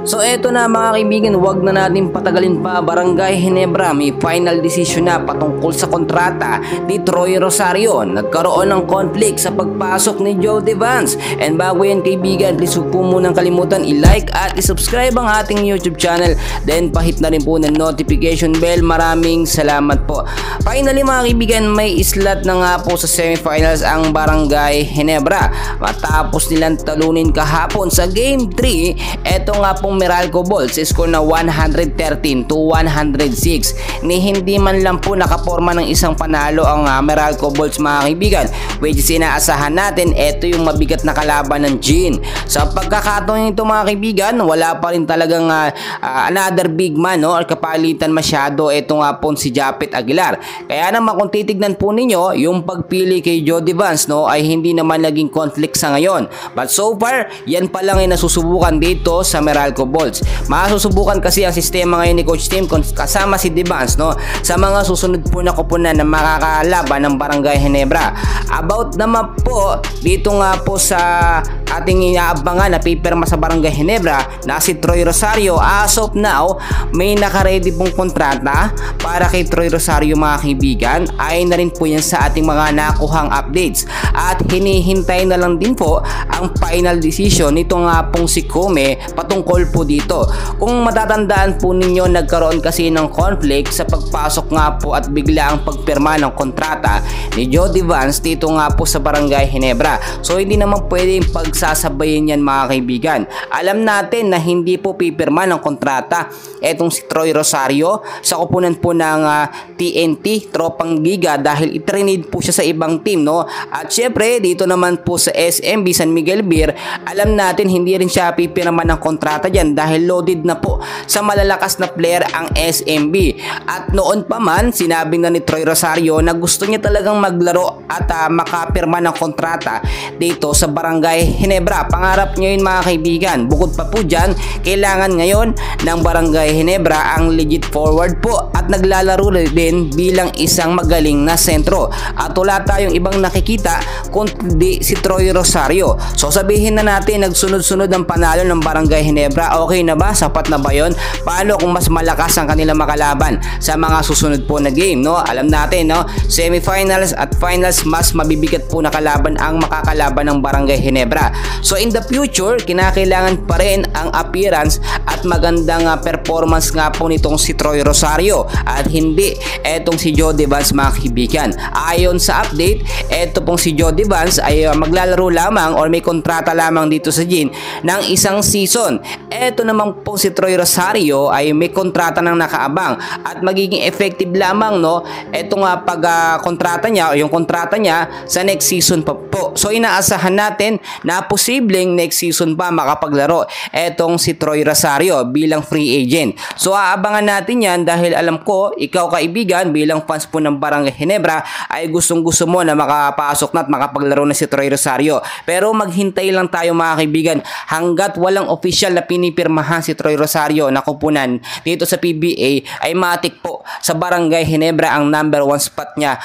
So eto na mga kaibigan, wag na natin patagalin pa. Barangay Ginebra may final decision na patungkol sa kontrata ni Troy Rosario. Nagkaroon ng conflict sa pagpasok ni Jody Vance. And bago yan kaibigan, please huwag po munang kalimutan i-like at i-subscribe ang ating YouTube channel. Then pahit na rin po ng notification bell. Maraming salamat po. Finally mga kaibigan, may slot na nga po sa semifinals ang Barangay Ginebra. Matapos nilang talunin kahapon sa Game 3, eto nga po Meralco Bulls score na 113-106 ni hindi man lang po nakaporma ng isang panalo ang Meralco Bulls mga kaibigan, which is inaasahan natin ito yung mabigat na kalaban ng Gin. Sa pagkakataon nito mga kaibigan, wala pa rin talagang another big man, no, or kapalitan masyado ito nga po si Japet Aguilar. Kaya naman kung titignan po ninyo yung pagpili kay Jody Vance, no, ay hindi naman naging conflict sa ngayon. But so far, yan pa lang ay nasusubukan dito sa Meralco Bulls. Masusubukan kasi ang sistema ngayon ni Coach Tim kasama si Devance, no, sa mga susunod po na kupunan na makakalaban ng Barangay Ginebra. About naman po dito nga po sa ating inaabangan na pipirma sa Barangay Ginebra na si Troy Rosario. As of now, may nakaready pong kontrata para kay Troy Rosario mga kaibigan. Ay na rin po yan sa ating mga nakuhang updates at hinihintay na lang din po ang final decision nito nga pong si Come patungkol po dito. Kung matatandaan po ninyo, nagkaroon kasi ng conflict sa pagpasok nga po at bigla ang pagpirma ng kontrata ni Jody Vance dito nga po sa Barangay Ginebra. So hindi naman pwedeng pagsasabayin yan mga kaibigan. Alam natin na hindi po pipirma ng kontrata etong si Troy Rosario sa kupunan po ng TNT Tropang Giga dahil itrenade po siya sa ibang team, no? At syempre dito naman po sa SMB San Miguel Beer, alam natin hindi rin siya pipirma ng kontrata dyan dahil loaded na po sa malalakas na player ang SMB. At noon pa man, sinabi na ni Troy Rosario na gusto niya talagang maglaro at makapirma ng kontrata dito sa Barangay Ginebra. Pangarap niya yun mga kaibigan. Bukod pa po dyan, kailangan ngayon ng Barangay Ginebra ang legit forward po at naglalaro din bilang isang magaling na sentro. At wala tayong ibang nakikita kundi si Troy Rosario. So sabihin na natin, nagsunod-sunod ang panalo ng Barangay Ginebra. Okay na ba? Sapat na ba yun? Paano kung mas malakas ang kanilang makalaban sa mga susunod po na game, no? Alam natin, no, semifinals at finals, mas mabibigat po na kalaban ang makakalaban ng Barangay Ginebra. So in the future, kinakailangan pa rin ang appearance at magandang performance nga po nitong si Troy Rosario at hindi etong si Jody Vance mga kaibigan. Ayon sa update, eto pong si Jody Vance ay maglalaro lamang or may kontrata lamang dito sa Gin ng isang season. Eto naman po si Troy Rosario ay may kontrata nang nakaabang at magiging effective lamang, no, eto nga pag kontrata niya o yung kontrata niya sa next season pa po. So inaasahan natin na posibleng next season pa makapaglaro etong si Troy Rosario bilang free agent. So aabangan natin yan dahil alam ko ikaw kaibigan bilang fans po ng Barangay Ginebra ay gustong gusto mo na makapasok na at makapaglaro na si Troy Rosario. Pero maghintay lang tayo mga kaibigan hanggat walang official na pinipirmahan si Troy Rosario na kupunan dito sa PBA ay matik po sa Barangay Ginebra ang number 1 spot niya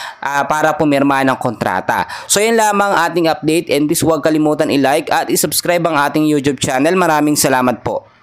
para pumirma ng kontrata. So yan lamang ating update and please huwag kalimutan i-like at i-subscribe ang ating YouTube channel. Maraming salamat po.